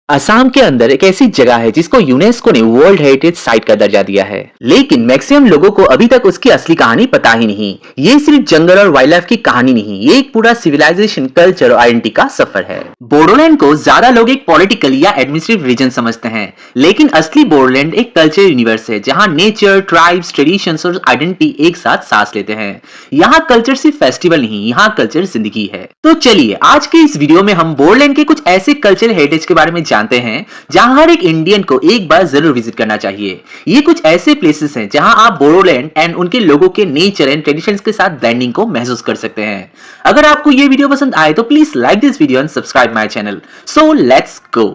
असम के अंदर एक ऐसी जगह है जिसको यूनेस्को ने वर्ल्ड हेरिटेज साइट का दर्जा दिया है, लेकिन मैक्सिमम लोगों को अभी तक उसकी असली कहानी पता ही नहीं। ये सिर्फ जंगल और वाइल्ड लाइफ की कहानी नहीं, ये एक पूरा सिविलाइजेशन, कल्चर और आइडेंटिटी का सफर है। बोडोलैंड को ज्यादा लोग एक पॉलिटिकल या एडमिनिस्ट्रेटिव रीजन समझते हैं, लेकिन असली बोडोलैंड एक कल्चर यूनिवर्स है जहाँ नेचर, ट्राइब्स, ट्रेडिशंस और आइडेंटिटी एक साथ सांस लेते हैं। यहाँ कल्चर सिर्फ फेस्टिवल नहीं, यहाँ कल्चर जिंदगी है। तो चलिए आज के इस वीडियो में हम बोडोलैंड के कुछ ऐसे कल्चरल हेरिटेज के बारे में जानते हैं जहां हर एक इंडियन को एक बार जरूर विजिट करना चाहिए। ये कुछ ऐसे प्लेसेस हैं जहां आप बोडोलैंड एंड उनके लोगों के नेचर एंड ट्रेडिशंस के साथ ब्लेंडिंग को महसूस कर सकते हैं। अगर आपको ये वीडियो पसंद आए तो please like this video and subscribe my channel. So let's go.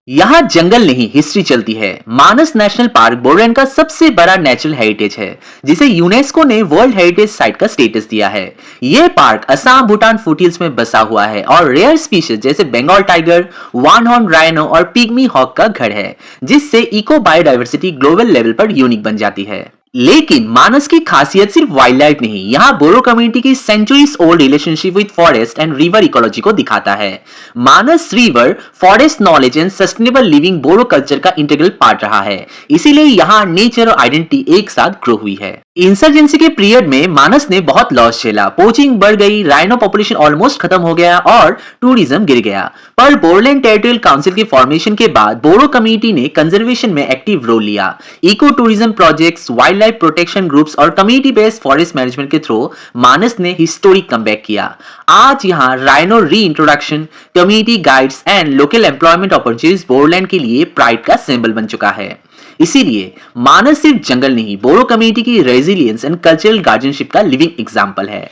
यहाँ जंगल नहीं, हिस्ट्री चलती है। मानस नेशनल पार्क बोडोलैंड का सबसे बड़ा नेचुरल हेरिटेज है जिसे यूनेस्को ने वर्ल्ड हेरिटेज साइट का स्टेटस दिया है। यह पार्क असम भूटान फुटहिल्स में बसा हुआ है और रेयर स्पीशीज जैसे Bengal tiger, one horn rhino और पिग्मी हॉक का घर है, जिससे इको बायोडाइवर्सिटी ग्लोबल लेवल पर यूनिक बन जाती है। लेकिन मानस की खासियत सिर्फ वाइल्ड लाइफ नहीं, यहाँ बोरो कम्युनिटी की centuries old relationship with forest and river ecology को दिखाता है। Manas river forest knowledge and sustainable living Bodo culture का इंटीग्रल पार्ट रहा है, इसीलिए यहाँ नेचर और आइडेंटिटी एक साथ ग्रो हुई है। इंसर्जेंसी के पीरियड में मानस ने बहुत लॉस झेला, पोचिंग बढ़ गई, राइनो पॉपुलेशन ऑलमोस्ट खत्म हो गया और टूरिज्म गिर गया। पर बोडोलैंड टेरिटोरियल काउंसिल के फॉर्मेशन के बाद बोरो कम्युनिटी ने कंजर्वेशन में एक्टिव रोल लिया। Eco tourism projects, wildlife protection groups और कम्युनिटी बेस्ड फॉरेस्ट मैनेजमेंट के थ्रू मानस ने हिस्टोरिक कमबैक किया। आज यहाँ rhino reintroduction, community guides and local employment opportunities Bodoland के लिए प्राइड का सिंबल बन चुका है। इसीलिए मानस सिर्फ जंगल नहीं, बोरो कम्युनिटी की रेजिलियंस एंड कल्चरल गार्डियनशिप का लिविंग एग्जांपल है।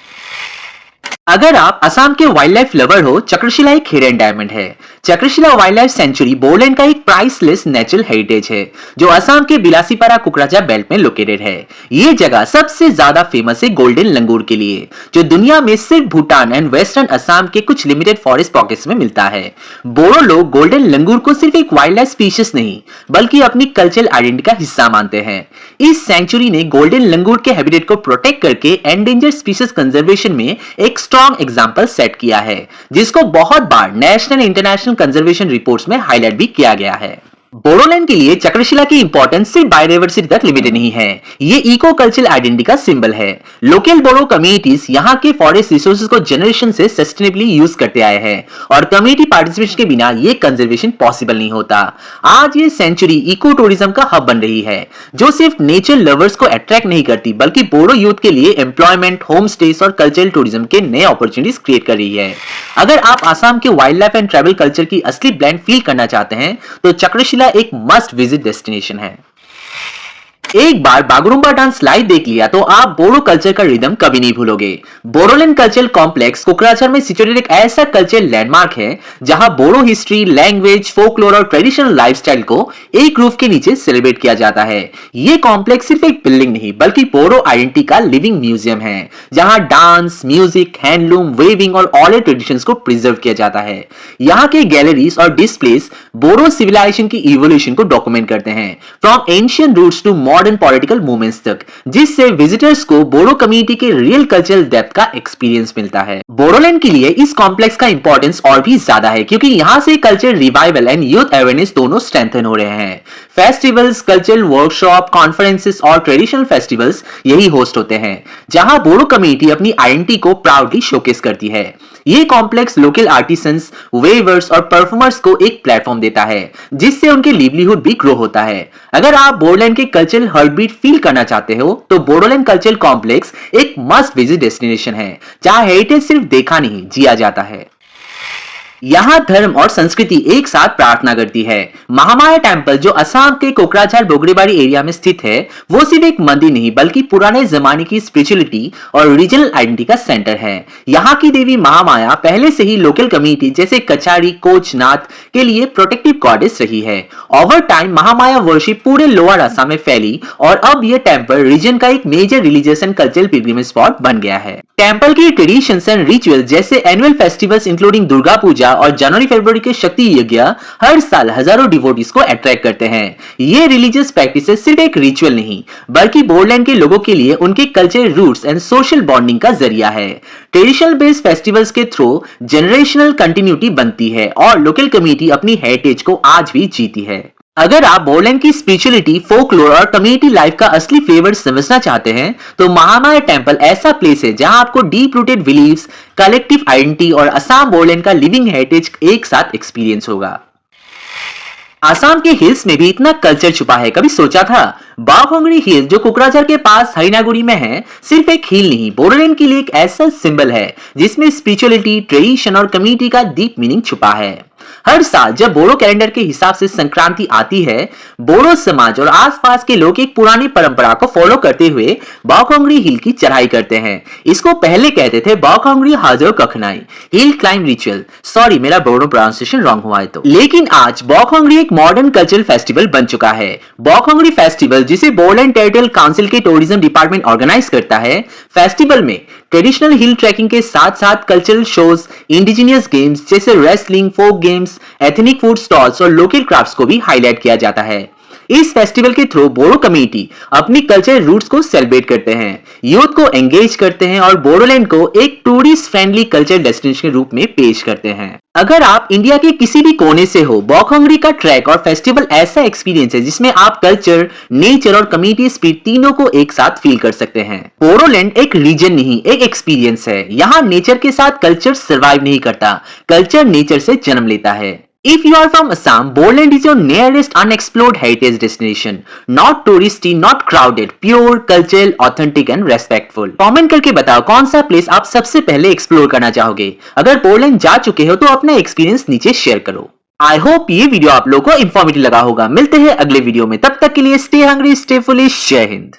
अगर आप असम के वाइल्ड लाइफ लवर हो, चक्रशिला एक हिडन डायमंड है। Chakrashila wild life sanctuary Bodoland का एक प्राइसलेस नेचुरल हेरिटेज है जो असम के बिलासीपारा कुकराझार बेल्ट में लोकेटेड है। ये जगह सबसे ज्यादा फेमस है गोल्डन लंगूर के लिए, जो दुनिया में सिर्फ भूटान एंड वेस्टर्न असम के कुछ लिमिटेड फॉरेस्ट पॉकेट्स में मिलता है। बोडो लोग गोल्डन लंगूर को सिर्फ एक वाइल्ड लाइफ स्पीशीज नहीं बल्कि अपनी कल्चरल आइडेंटिटी का हिस्सा मानते हैं। इस सेंचुरी ने गोल्डन लंगूर के हैबिटेट को प्रोटेक्ट करके एंडेंजर्ड स्पीशीज कंजर्वेशन में एक स्ट्रॉन्ग एग्जांपल सेट किया है, जिसको बहुत बार नेशनल इंटरनेशनल कंजर्वेशन रिपोर्ट्स में हाईलाइट भी किया गया है। बोडोलैंड के लिए चक्रशिला की इंपॉर्टेंस सिर्फ बायोडाइवर्सिटी तक लिमिटेड नहीं है, ये इको कल्चरल आइडेंटिटी का सिंबल है। लोकल बोडो कम्युनिटीज यहाँ के फॉरेस्ट रिसोर्सेज को जनरेशन से सस्टेनेबली यूज करते आए हैं और कम्युनिटी पार्टिसिपेशन के बिना ये कंजर्वेशन पॉसिबल नहीं होता। आज ये सेंचुरी इको टूरिज्म का हब बन रही है, जो सिर्फ नेचर लवर्स को अट्रैक्ट नहीं करती बल्कि बोडो यूथ के लिए एम्प्लॉयमेंट, होम स्टेस और कल्चरल टूरिज्म के नए अपॉर्चुनिटीज क्रिएट कर रही है। अगर आप आसाम के wild life and travel culture की असली ब्लेंड फील करना चाहते हैं तो चक्रशिला एक मस्ट विजिट डेस्टिनेशन है। एक बार बागुरुम्बा डांस लाइव देख लिया तो आप बोडो कल्चर का रिदम कभी नहीं भूलोगे। बोडोलैंड कल्चरल कॉम्प्लेक्स कोकराझार में सिचुएटेड एक ऐसा कल्चरल लैंडमार्क है जहां बोडो हिस्ट्री, लैंग्वेज, फोकलोर और ट्रेडिशनल लाइफस्टाइल को एक रूफ के नीचे सेलिब्रेट किया जाता है। ये कॉम्प्लेक्स सिर्फ एक बिल्डिंग नहीं बल्कि बोडो आइडेंटिटी का लिविंग म्यूजियम है, जहां डांस, म्यूजिक, हैंडलूम, वेविंग और ऑरल ट्रेडिशंस को प्रिजर्व किया जाता है। यहाँ के गैलरीज और डिस्प्लेस बोडो सिविलाइजेशन की इवोल्यूशन को डॉक्यूमेंट करते हैं, from ancient roots to modern political movements तक, जिससे विजिटर्स को बोडो कम्युनिटी के रियल कल्चरल डेप्थ का एक्सपीरियंस मिलता है। बोडोलैंड के लिए इस कॉम्प्लेक्स का इंपॉर्टेंस और भी ज्यादा है क्योंकि यहाँ से cultural revival and youth awareness दोनों स्ट्रेंथन हो रहे हैं। फेस्टिवल्स, कल्चरल वर्कशॉप, कॉन्फ्रेंसेस और ट्रेडिशनल फेस्टिवल्स यही होस्ट होते हैं, जहां बोडो कम्युनिटी अपनी आइडेंटिटी को प्राउडली शोकेस करती है। ये कॉम्प्लेक्स लोकल आर्टिसंस, वेवर्स और परफॉर्मर्स को एक प्लेटफॉर्म देता है, जिससे उनके लिवलीहुड भी ग्रो होता है। अगर आप बोडोलैंड के कल्चरल हार्टबीट फील करना चाहते हो तो बोडोलैंड कल्चरल कॉम्प्लेक्स एक मस्ट विजिट डेस्टिनेशन है, जहां हेरिटेज सिर्फ देखा नहीं, जिया जाता है। यहाँ धर्म और संस्कृति एक साथ प्रार्थना करती है। महामाया टेम्पल, जो असम के कोकराझार बोगरीबाड़ी एरिया में स्थित है, वो सिर्फ एक मंदिर नहीं बल्कि पुराने जमाने की स्पिरिचुअलिटी और रीजनल आइडेंटिटी का सेंटर है। यहाँ की देवी महामाया पहले से ही लोकल कम्युनिटी जैसे कचारी, कोचनाथ के लिए प्रोटेक्टिव गॉडेस रही है। ओवर टाइम महामाया वर्शिप पूरे लोअर असम में फैली और अब यह टेम्पल रीजन का एक major religious and cultural pilgrimage spot बन गया है। टेम्पल की ट्रेडिशंस एंड रिचुअल जैसे annual festivals including Durga Puja, Puja और जनवरी फरवरी के शक्ति यज्ञ हर साल हजारों डिवोटीज को अट्रैक्ट करते हैं। ये रिलीजियस प्रैक्टिसेस सिर्फ एक रिचुअल नहीं बल्कि बोडोलैंड के लोगों के लिए उनके cultural roots and social bonding का जरिया है। ट्रेडिशनल बेस्ड फेस्टिवल्स के थ्रू जनरेशनल कंटिन्यूटी बनती है और लोकल कम्युनिटी अपनी हेरिटेज को आज भी जीती है। अगर आप बोडोलैंड की स्पिरिचुअलिटी, फोकलोर और कम्युनिटी लाइफ का असली फ्लेवर समझना चाहते हैं तो महामाया टेम्पल ऐसा प्लेस है जहां आपको deep rooted beliefs, collective identity और असम बोडोलैंड का लिविंग हेरिटेज एक साथ एक्सपीरियंस होगा। आसाम के हिल्स में भी इतना कल्चर छुपा है, कभी सोचा था? बाघोंगरी हिल जो कोकराझार के पास हरिनागुड़ी में है सिर्फ एक हिल नहीं, बोडोलैंड के लिए एक ऐसा सिंबल है जिसमें स्पिरिचुअलिटी, ट्रेडिशन और कम्युनिटी का डीप मीनिंग छुपा है। हर साल जब बोडो कैलेंडर के हिसाब से संक्रांति आती है, बोडो समाज और आसपास के लोग एक पुरानी परंपरा को फॉलो करते हुए बाघोंगरी हिल की चढ़ाई करते हैं। इसको पहले कहते थे बाघोंगरी हाजो कखनाई हिल क्लाइंब रिचुअल। सॉरी मेरा बोडो प्रोनाउंसिएशन रॉन्ग हुआ है तो। लेकिन आज बाघोंगरी एक मॉडर्न कल्चरल फेस्टिवल बन चुका है। बाघोंगरी फेस्टिवल जिसे बोडोलैंड टेरिटोरियल काउंसिल के टूरिज्म डिपार्टमेंट ऑर्गेनाइज करता है, फेस्टिवल में ट्रेडिशनल हिल ट्रैकिंग के साथ साथ कल्चरल शोज, इंडिजिनियस गेम्स जैसे रेसलिंग, फोक गेम्स, एथनिक फूड स्टॉल्स और लोकल क्राफ्ट्स को भी हाईलाइट किया जाता है। इस फेस्टिवल के थ्रू बोडो कम्युनिटी अपनी कल्चरल रूट्स को सेलिब्रेट करते हैं, यूथ को एंगेज करते हैं और बोडोलैंड को एक टूरिस्ट फ्रेंडली कल्चरल डेस्टिनेशन के रूप में पेश करते हैं। अगर आप इंडिया के किसी भी कोने से हो, बाघोंगरी का ट्रैक और फेस्टिवल ऐसा एक्सपीरियंस है जिसमें आप कल्चर, नेचर और कम्युनिटी स्पिरिट तीनों को एक साथ फील कर सकते हैं। बोडोलैंड एक रीजन नहीं, एक एक्सपीरियंस है। यहाँ नेचर के साथ कल्चर सर्वाइव नहीं करता, कल्चर नेचर से जन्म लेता है। If you are from Assam, Boland is your nearest unexplored heritage destination. Not touristy, not crowded, pure, cultural, authentic and respectful. Comment करके बताओ कौन सा प्लेस आप सबसे पहले एक्सप्लोर करना चाहोगे। अगर पोलैंड जा चुके हो तो अपना एक्सपीरियंस नीचे शेयर करो। आई होप ये वीडियो आप लोगों को इंफॉर्मेटिव लगा होगा। मिलते हैं अगले वीडियो में, तब तक के लिए स्टे हंग्री, स्टे फुलिश, जय हिंद।